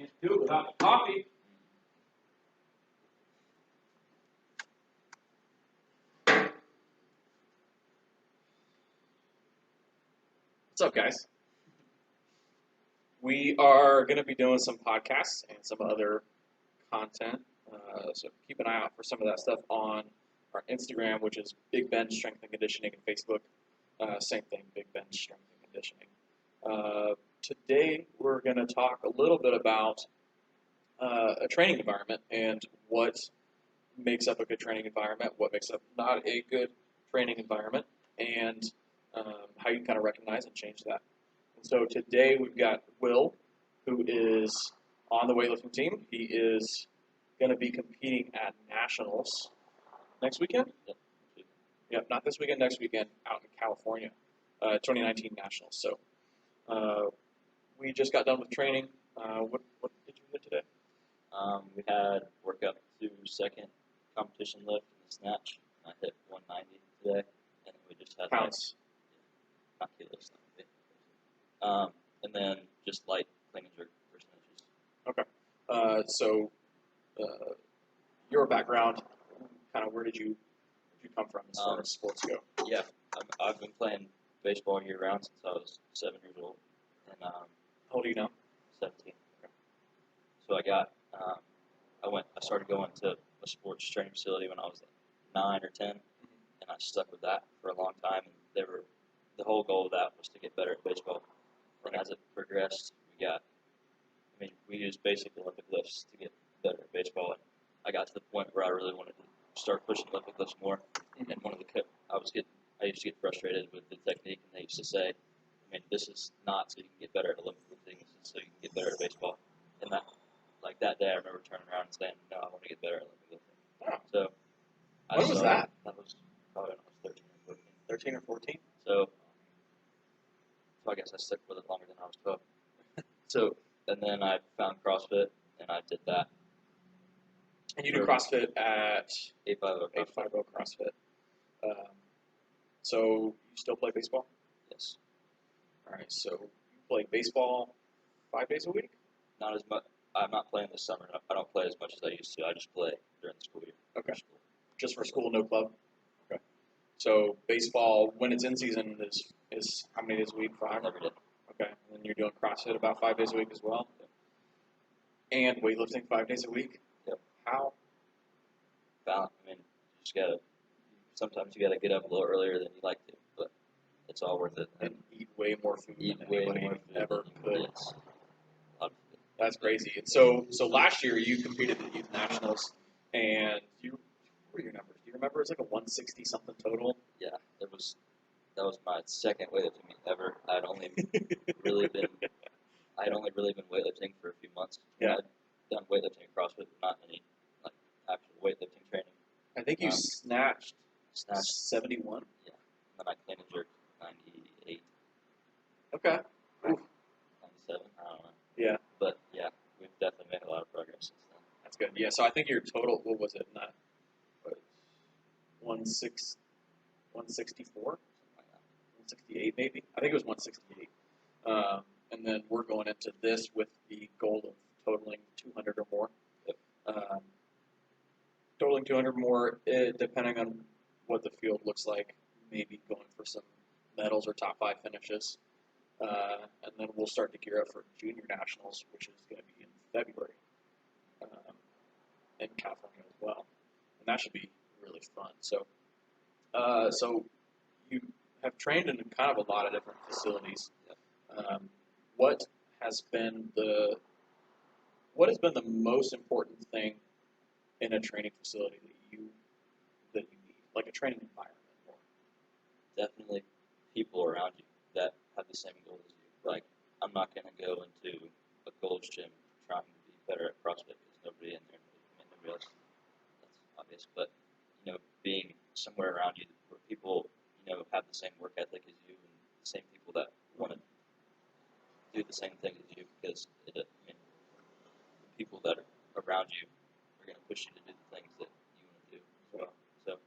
Can't do it without the coffee. What's up, guys? We are going to be doing some podcasts and some other content, so keep an eye out for some of that stuff on our Instagram, which is Big Ben Strength and Conditioning, and Facebook, same thing, Big Ben Strength and Conditioning. Today, we're going to talk a little bit about a training environment and what makes up a good training environment, what makes up not a good training environment, and how you kind of recognize and change that. And so today we've got Will, who is on the weightlifting team. He is going to be competing at nationals next weekend. Yep, not this weekend, next weekend out in California, 2019 nationals. So we just got done with training. What did you do today? We had workout 2 second competition lift in the snatch. I hit 190 today, and we just had Pounds. Not kilos. And then just light clean and jerk percentages. Okay. So your background, kind of where did you come from as far as sports go? Yeah, I've been playing baseball year round since I was 7 years old, and How old are you now? 17. So I started going to a sports training facility when I was 9 or 10, and I stuck with that for a long time. And the whole goal of that was to get better at baseball. And as it progressed, we used basic Olympic lifts to get better at baseball. And I got to the point where I really wanted to start pushing Olympic lifts more. And one of the I used to get frustrated with the technique, and they used to say, this is not so you can get better at Olympic lifting, this is so you can get better at baseball. And that day, I remember turning around and saying, no, I want to get better at Olympic lifting. Wow. So When was that? That was probably when I was 13 or 14. 13 or 14? So I guess I stuck with it longer than I was 12. And then I found CrossFit, and I did that. And you do CrossFit at 850 850 CrossFit. So you still play baseball? Yes. All right. So you play baseball 5 days a week? Not as much. I'm not playing this summer. I don't play as much as I used to. I just play during the school year. Okay. Just for school, no club? Okay. So baseball, when it's in season, is how many days a week? 5? Every day. Okay. And then you're doing CrossFit about 5 days a week as well? Yep. And weightlifting 5 days a week? Yep. How? Balance. Sometimes you gotta get up a little earlier than you like to, but it's all worth it. And eat way more food Eat than way anybody more food ever than could. yes. A lot of food. That's crazy. And so last year you competed at youth nationals, and what were your numbers? Do you remember? It was like a 160 something total. Yeah, that was my second weightlifting meet ever. I'd only really been weightlifting for a few months. Yeah. I'd done weightlifting at CrossFit, but not any actual weightlifting training. I think you snatched Snatched, 71. yeah, and then I clean and jerked 98, Okay. 97. I don't know. Yeah. But yeah, we've definitely made a lot of progress since then. That's good. Yeah. So I think your total, what was it? 164, Something like that. 168 maybe. I think it was 168. And then we're going into this with the goal of totaling 200 or more. Yep. Totaling 200 more, depending on what the field looks like, maybe going for some medals or top 5 finishes. And then we'll start to gear up for junior nationals, which is going to be in February in California as well. And that should be really fun. So you have trained in kind of a lot of different facilities. What has been the most important thing in a training facility that you need, like a training environment? Definitely people around you that have the same goal as you. Like, I'm not going to go into a Gold's Gym trying to be better at CrossFit because nobody in there, nobody else, that's obvious. But, being somewhere around you where people, have the same work ethic as you and the same people that want to do the same thing as you, because the people that are around you are going to push you to do the things that you want to do as well. So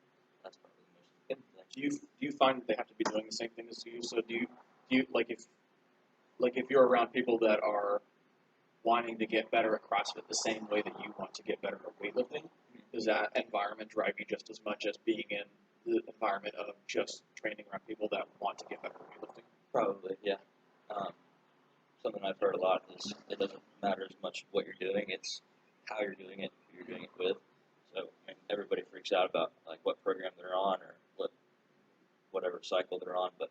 that's probably the most important thing. Do you find that they have to be doing the same thing as you? So do you like if you're around people that are wanting to get better at CrossFit the same way that you want to get better at weightlifting? Does that environment drive you just as much as being in the environment of just training around people that want to get better at weightlifting? Probably, yeah. Something I've heard a lot is it doesn't matter as much what you're doing, it's how you're doing it, who you're doing it with. So I mean, everybody freaks out about like what program they're on or whatever cycle they're on, but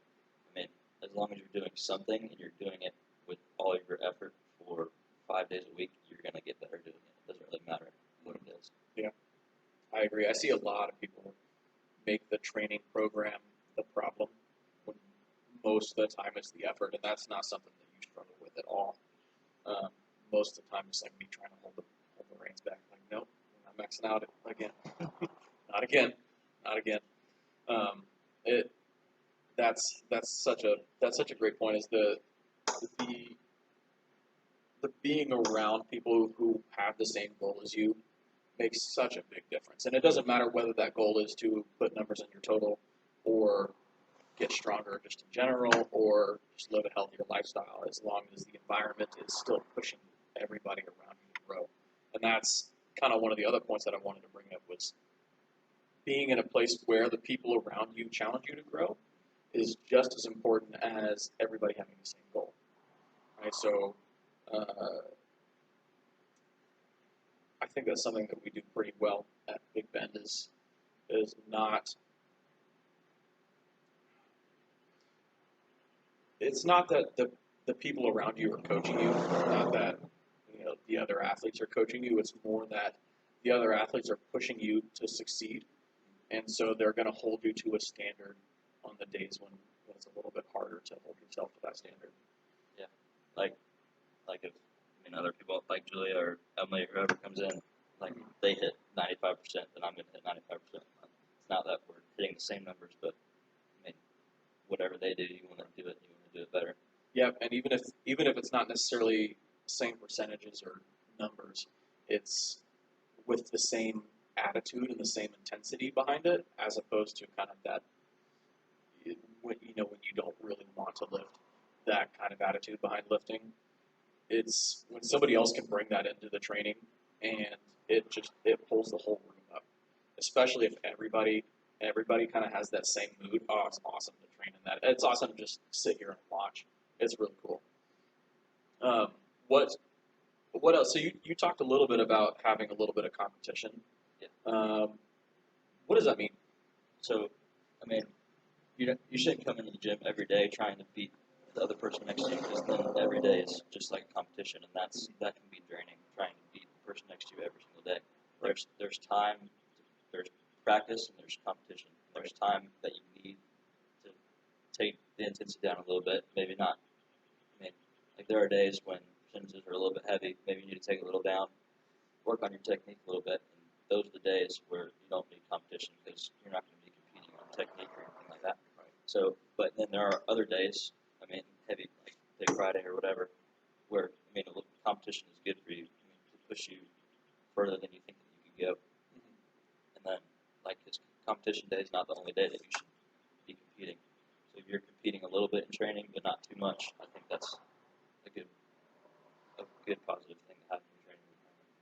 I mean, as long as you're doing something and you're doing it with all of your effort for 5 days a week, you're going to get better doing it. It doesn't really matter what it is. Yeah, I agree. I see a lot of people make the training program the problem when most of the time it's the effort, and that's not something that you struggle with at all. Most of the time it's like me trying to hold the reins back. Like, nope, I'm not maxing out again. Not again. Not again. That's such a great point. Is the being around people who have the same goal as you makes such a big difference. And it doesn't matter whether that goal is to put numbers in your total or get stronger just in general or just live a healthier lifestyle, as long as the environment is still pushing everybody around you to grow. And that's kind of one of the other points that I wanted to bring up was being in a place where the people around you challenge you to grow is just as important as everybody having the same goal. Right? So I think that's something that we do pretty well at Big Bend is not. It's not that the people around you are coaching you, not that the other athletes are coaching you. It's more that the other athletes are pushing you to succeed, and so they're going to hold you to a standard on the days when it's a little bit harder to hold yourself to that standard. Yeah, like if other people like Julia or Emily or whoever comes in, like they hit 95%, then I'm going to hit 95%. It's not that we're hitting the same numbers, but I mean, whatever they do, you want to do it. You want to do it better. Yeah, and even if it's not necessarily same percentages or numbers, it's with the same attitude and the same intensity behind it, as opposed to kind of that when you don't really want to lift, that kind of attitude behind lifting. It's when somebody else can bring that into the training, and it pulls the whole room up. Especially if everybody kind of has that same mood. Oh, it's awesome to train in that. It's awesome to just sit here and watch. It's really cool. What else? So you talked a little bit about having a little bit of competition. Yeah. What does that mean? So, I mean, you shouldn't come into the gym every day trying to beat the other person next to you, because then every day is just like a competition, and that can be draining, trying to beat the person next to you every single day. There's time, there's practice, and there's competition. There's time that you need to take the intensity down a little bit, maybe not. I mean, like there are days when percentages are a little bit heavy, maybe you need to take a little down, work on your technique a little bit, and those are the days where you don't need competition because you're not going to be competing on technique or anything like that. Right. So, but then there are other days, I mean, heavy, like Big Friday or whatever, where, I mean, competition is good for you, to push you further than you think that you can go. Mm-hmm. And then, like, his competition day is not the only day that you should be competing. So if you're competing a little bit in training, but not too much, I think that's a good positive thing to have in your training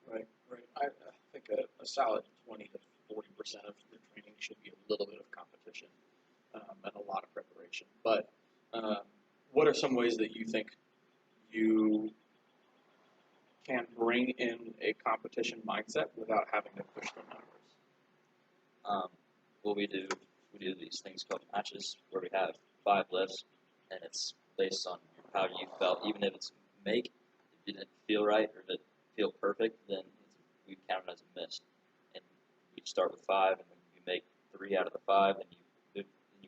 environment. Right. I think a solid 20 to 40% of your training should be a little bit of competition and a lot of preparation. But what are some ways that you think you can bring in a competition mindset without having to push the numbers? Well, we do these things called matches where we have 5 lifts, and it's based on how you felt. Even if it's if you didn't feel right or didn't feel perfect, then we count it as a miss. And we start with 5, and then you make 3 out of the 5, and you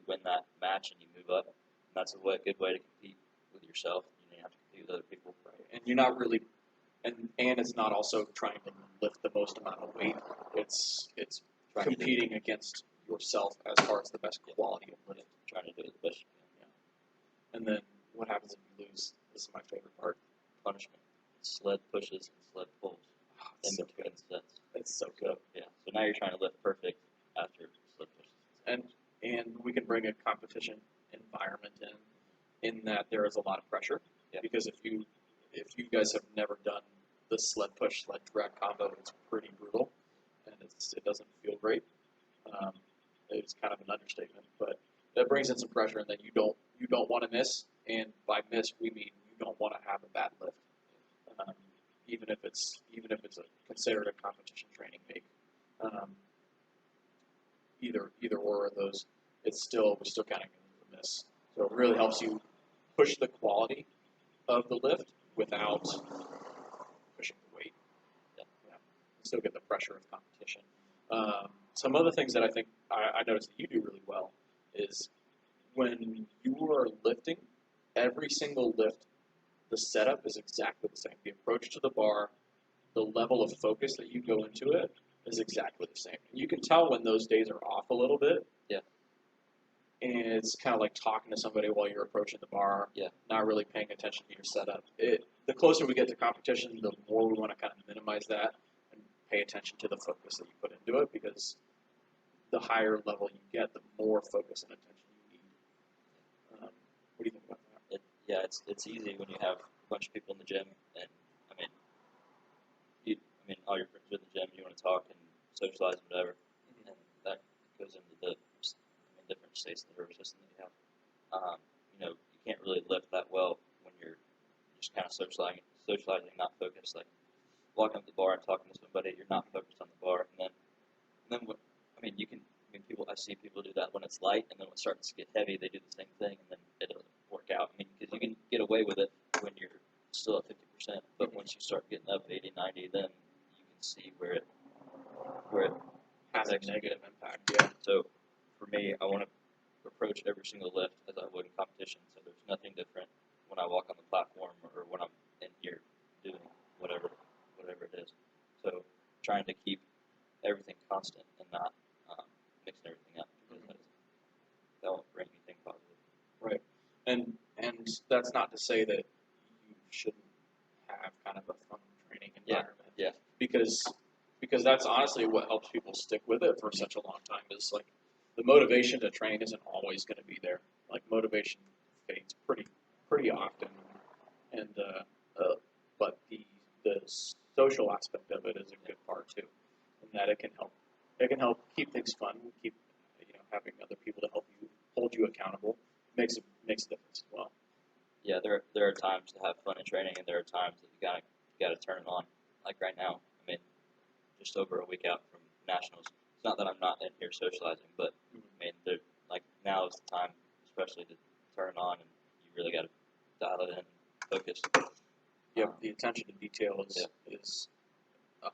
win that match, and you move up. And that's a good way to compete with yourself. You don't have to compete with other people. Right. And you're not really, and it's not also trying to lift the most amount of weight. It's competing against yourself as far as the best quality of lift. Trying to do the best you can. Yeah. And then what happens if you lose? This is my favorite part. Punishment. Sled pushes and sled pulls. Oh, in between sets. It's so good. Yeah. So now you're trying to lift perfect after sled pushes. And we can bring a competition environment in that there is a lot of pressure. Yeah. Because if you guys have never done the sled push sled drag combo, it's pretty brutal, and it doesn't feel great. Um, it's kind of an understatement, but that brings in some pressure, and then you don't want to miss. And by miss, we mean you don't want to have a bad lift, um, even if it's considered a competition training make. Um, either or of those, we're still counting it as a miss. So it really helps you push the quality of the lift without pushing the weight. Yeah. Still get the pressure of competition. Some other things that I think I noticed that you do really well is when you are lifting, every single lift, the setup is exactly the same. The approach to the bar, the level of focus that you go into it is exactly the same. And you can tell when those days are off a little bit. Yeah. And it's kind of like talking to somebody while you're approaching the bar, Yeah. not really paying attention to your setup. The closer we get to competition, the more we want to kind of minimize that and pay attention to the focus that you put into it, because the higher level you get, the more focus and attention you need. What do you think about that? It's easy when you have a bunch of people in the gym, and all your friends are in the gym. You want to talk and socialize and whatever, and that goes into the different states of the nervous system that you have. You can't really lift that well when you're just kind of socializing, not focused. Like walking up the bar and talking to somebody, you're not focused on the bar, and then you can. I see people do that when it's light, and then when it starts to get heavy, they do the same thing, and then it doesn't work out. Because you can get away with it when you're still at 50%, but once you start getting up 80, 90, then you can see where it has a negative impact. Yeah. So for me, I want to approach every single lift as I would in competition. So there's nothing different when I walk on the platform or when I'm in here doing whatever it is. So trying to keep everything constant and not mixing everything up, because that won't bring anything positive. Right. And that's not to say that you shouldn't have kind of a fun training environment. Yeah. Because that's honestly what helps people stick with it for such a long time, is like the motivation to train isn't always going to be there. Like motivation fades pretty often, and but the social aspect of it is a good part too, and that it can help keep things fun, keep having other people to help you hold you accountable makes a difference as well. Yeah, there are times to have fun in training, and there are times that you gotta turn it on. Like right now, just over a week out from nationals. It's not that I'm not in here socializing, but now is the time, especially to turn it on, and you really got to dial it in, and focus. Yep, the attention to detail is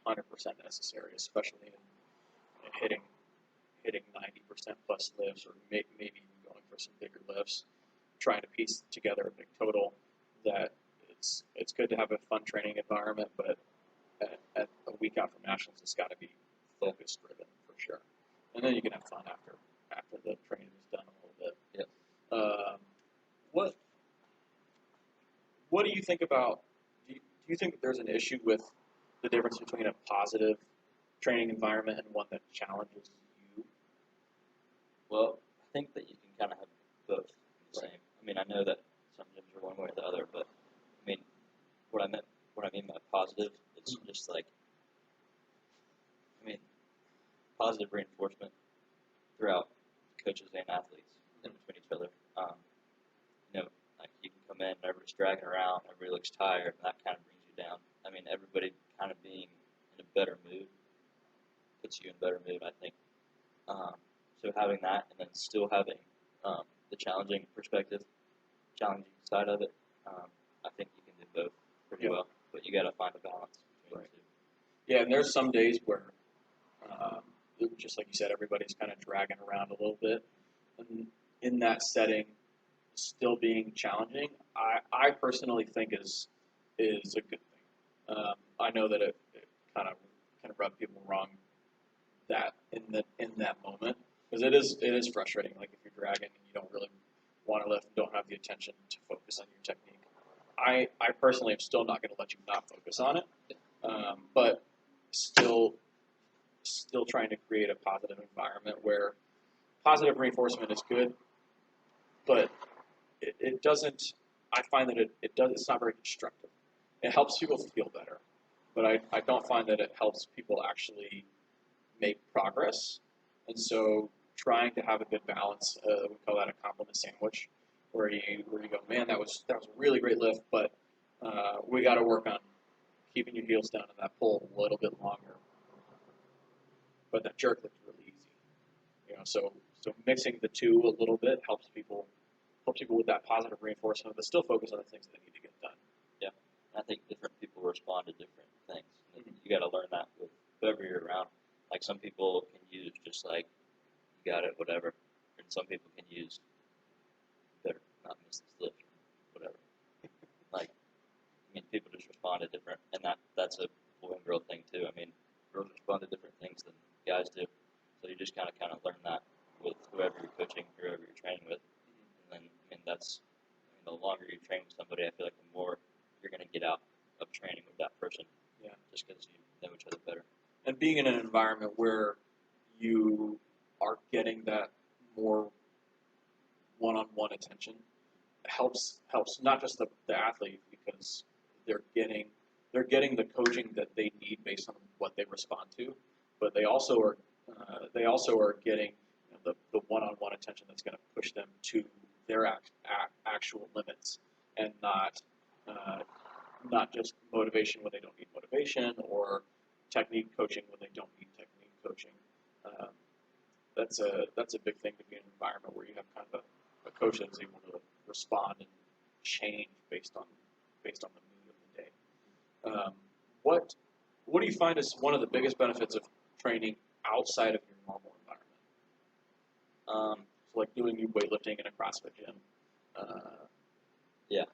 100% necessary, especially in hitting 90% plus lifts, or maybe even going for some bigger lifts, trying to piece together a big total. That it's good to have a fun training environment, but at a week out from nationals, it's got to be focus driven for sure. And then you can have fun after the training is done a little bit. Yeah. What do you think about? Do you think that there's an issue with the difference between a positive training environment and one that challenges you? Well, I think that you can kind of have both the same. I know that some gyms are one way or the other, but what I mean by positive, it's just like, positive reinforcement throughout coaches and athletes in between each other. Like you can come in and everybody's dragging around, everybody looks tired, and that kind of brings you down. Everybody kind of being in a better mood puts you in a better mood, I think. So having that, and then still having the challenging side of it, I think you can do both pretty well. But you got to find a balance between the two. Yeah, and there's some days where, just like you said, everybody's kind of dragging around a little bit. And in that setting, still being challenging, I personally think is a good thing. I know that it kind of can rub people wrong that in that moment, because it is frustrating. Like if you're dragging and you don't really want to lift and don't have the attention to focus on your technique. I personally am still not going to let you not focus on it, but still trying to create a positive environment where positive reinforcement is good, but it doesn't. I find that it's not very constructive. it helps people feel better, but I don't find that it helps people actually make progress. And so trying to have a good balance, we call that a compliment sandwich, where you go, man, that was a really great lift, but we got to work on keeping your heels down in that pull a little bit longer. But that jerk looks really easy, So mixing the two a little bit helps people with that positive reinforcement, but still focus on the things that they need to get done. Yeah, I think different people respond to different things. You got to learn that with whoever you're around. Like some people can use just like you got it, whatever, and some people can use better not miss this lift, whatever. Like, I mean, people just respond to different, and that's a boy and girl thing too. I mean, girls respond to different things than guys do, so you just kind of learn that with whoever you're coaching, whoever you're training with, and then the longer you train with somebody, I feel like the more you're going to get out of training with that person. Yeah. Just because you know each other better. And being in an environment where you are getting that more one-on-one attention helps helps not just the athlete because they're getting the coaching that they need based on what they respond to, but they also are getting the one-on-one attention that's going to push them to their actual limits and not just motivation when they don't need motivation or technique coaching when they don't need technique coaching. Um, that's a big thing to be in an environment where you have kind of a coach that's able to respond and change based on the mood of the day. What do you find is one of the biggest benefits of training outside of your normal environment? So like doing weightlifting in a CrossFit gym. Yeah,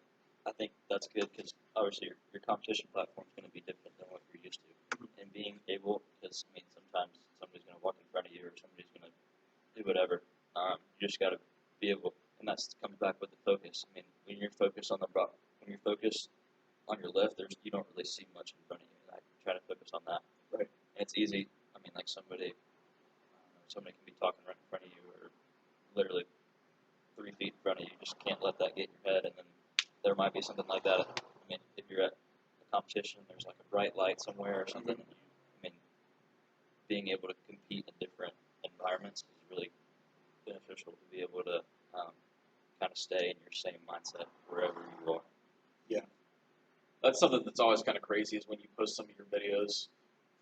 I think that's good because obviously your competition platform is going to be different than what you're used to. And being able, because I mean sometimes somebody's going to walk in front of you or somebody's going to do whatever. You just got to be able, and that comes back with the focus. I mean, when you're focused on when you're focused on your lift, you don't really see much in front of you. Like try to focus on that. Right. And it's easy. I mean, like somebody can be talking right in front of you or literally 3 feet in front of you. You just can't let that get in your head, and then there might be something like that. I mean, if you're at a competition, there's like a bright light somewhere or something. I mean, being able to compete in different environments is really beneficial to be able to kind of stay in your same mindset wherever you are. Yeah. That's something that's always kind of crazy is when you post some of your videos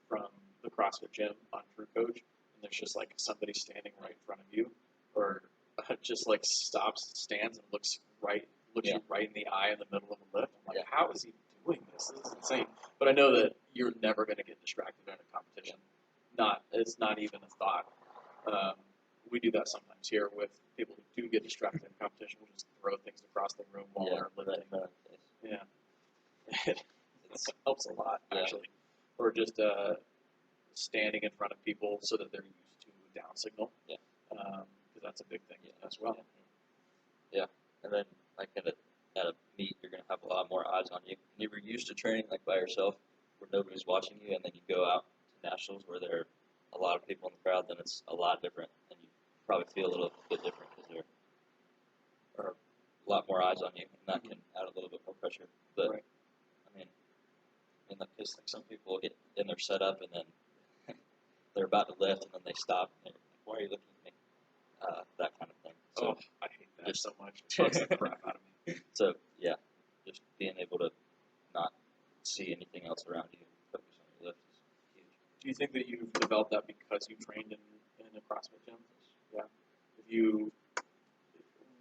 from the CrossFit gym on True Coach, and there's just like somebody standing right in front of you, or just like stands and looks you right in the eye in the middle of a lift. I'm like, how is he doing this? This is insane. But I know that you're never going to get distracted in a competition. It's not even a thought. We do that sometimes here with people who do get distracted in competition. We'll just throw things across the room while they're lifting. Right. Yeah. It helps a lot, actually. Or just standing in front of people so that they're used to a down signal. Yeah. Because that's a big thing as well. Yeah. And then like at a meet, you're going to have a lot more eyes on you. And you were used to training like by yourself where nobody's watching you, and then you go out to nationals where there are a lot of people in the crowd, then it's a lot different. And you probably feel a little bit different because there are a lot more eyes on you, and that can add a little bit more pressure. But right. I mean, because like some people get in their setup and then they're about to lift and then they stop and they're like, "Why are you looking at me?" That kind of thing. So I hate that so much. It bugs the crap out of me. So yeah, just being able to not see anything else around you and focus on your lift is huge. Do you think that you've developed that because you trained in a CrossFit gym? Yeah.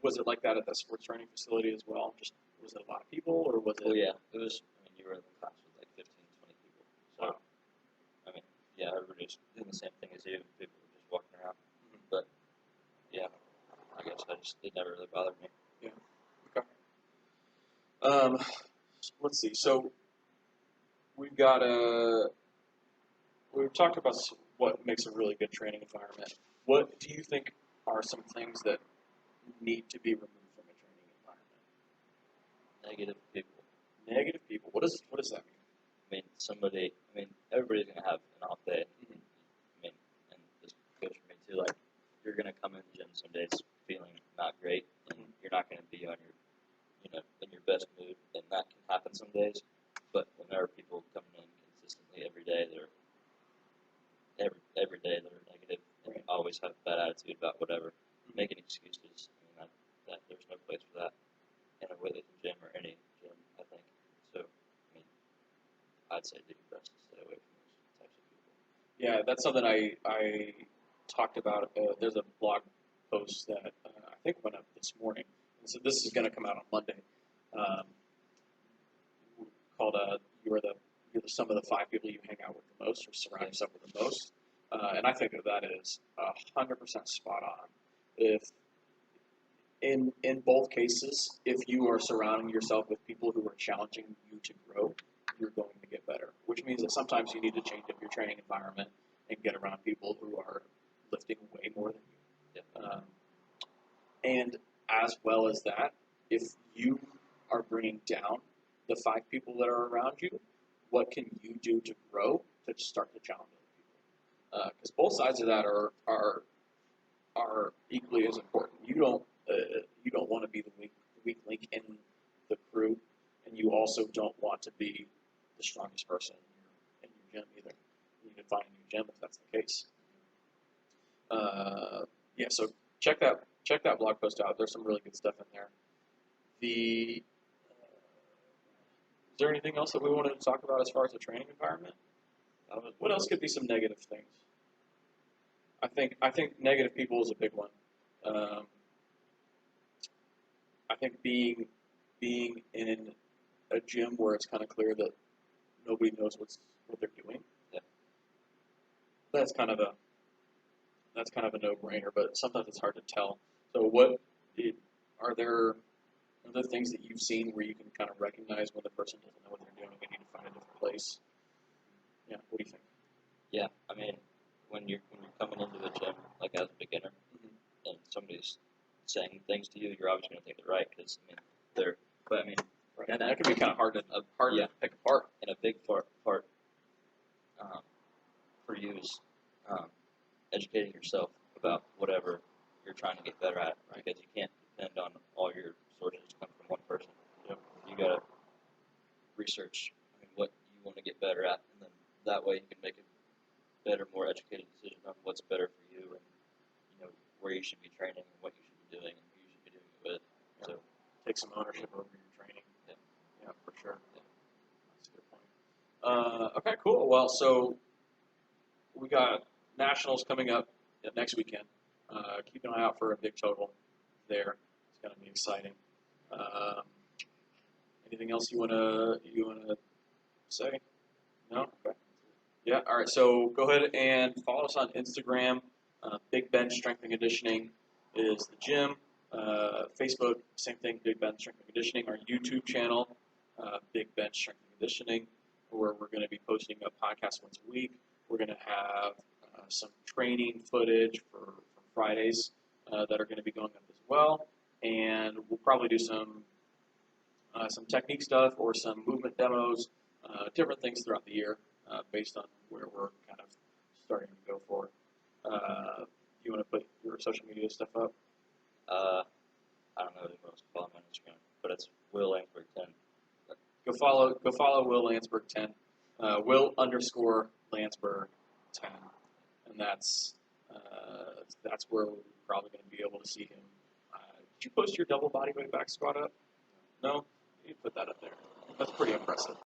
Was it like that at the sports training facility as well? Just was it a lot of people, or was it? Oh yeah, it was. I mean, you were in the class with like 15, 20 people. So, wow. I mean, yeah, everybody was doing the same thing as you. People were just walking around. But yeah, I guess it never really bothered me. Yeah. Okay. Let's see. So we've talked about what makes a really good training environment. What do you think are some things that need to be removed from a training environment? Negative people. Negative people. What does that mean? I mean, everybody's gonna have an off day. I mean, and this goes for me too. Like, you're gonna come in the gym some days feeling not great, and you're not gonna be on your, in your best mood, and that can happen some days. But day every day they're negative and Right. always have a bad attitude about whatever, making excuses. I mean, that there's no place for that in a weightlifting gym or any gym, I think. So, I mean, I'd say do your best to stay away from those types of people. Yeah, that's something I talked about. There's a blog post that I think went up this morning. And so this is going to come out on Monday. Um, called you're the sum of the 5 people you hang out with the most or surround yourself with the most. And I think that is 100% spot on. If in both cases, if you are surrounding yourself with people who are challenging you to grow, you're going to get better. Which means that sometimes you need to change up your training environment and get around people who are lifting way more than you. And as well as that, if you are bringing down the 5 people that are around you, what can you do to grow to start to challenge other people? Because both sides of that are equally as important. You don't want to be the weak link in the crew, and you also don't want to be the strongest person in your gym either. You need to find a new gym if that's the case. Yeah, so check that blog post out. There's some really good stuff in there. Is there anything else that we wanted to talk about as far as the training environment? What else could be some negative things? I think negative people is a big one. I think being in a gym where it's kind of clear that nobody knows what they're doing. Yeah. That's kind of a no-brainer, but sometimes it's hard to tell. So are there things that you've seen where you can kind of recognize when the person doesn't know what they're doing and need to find a different place? Yeah, what do you think? Yeah, I mean, when you're coming into a gym like as a beginner, and somebody's saying things to you, you're always going to think they're right because I mean they're. But I mean, Right. and that can be kind of hard to pick apart. And a big part for you is educating yourself about whatever you're trying to get better at, Right. because you can't depend on all your sources to come from one person. Yep. You got to research what you want to get better at, and then that way you can make a better, more educated decision on what's better for you and where you should be training and what you should be doing and who you should be doing it with. Yeah. So Take some ownership over your training. Yeah, for sure. Yeah. That's a good point. Okay, cool. Well, so we got nationals coming up next weekend. Keep an eye out for a big total there. It's going to be exciting. Anything else you wanna say? No. Okay. Yeah. All right. So go ahead and follow us on Instagram. Big Ben Strength and Conditioning is the gym. Facebook, same thing. Big Ben Strength and Conditioning. Our YouTube channel, Big Ben Strength and Conditioning, where we're going to be posting a podcast once a week. We're going to have some training footage for Fridays that are going to be going up as well, and we'll probably do some technique stuff or some movement demos, different things throughout the year based on where we're kind of starting to go for. You want to put your social media stuff up? I don't know who else to follow me on Instagram, but it's Will Landsberg 10. Go follow Will Landsberg 10. Will_Landsberg 10, and that's where we're probably going to be able to see him. Did you post your double body weight back squat up? No, you put that up there. That's pretty impressive.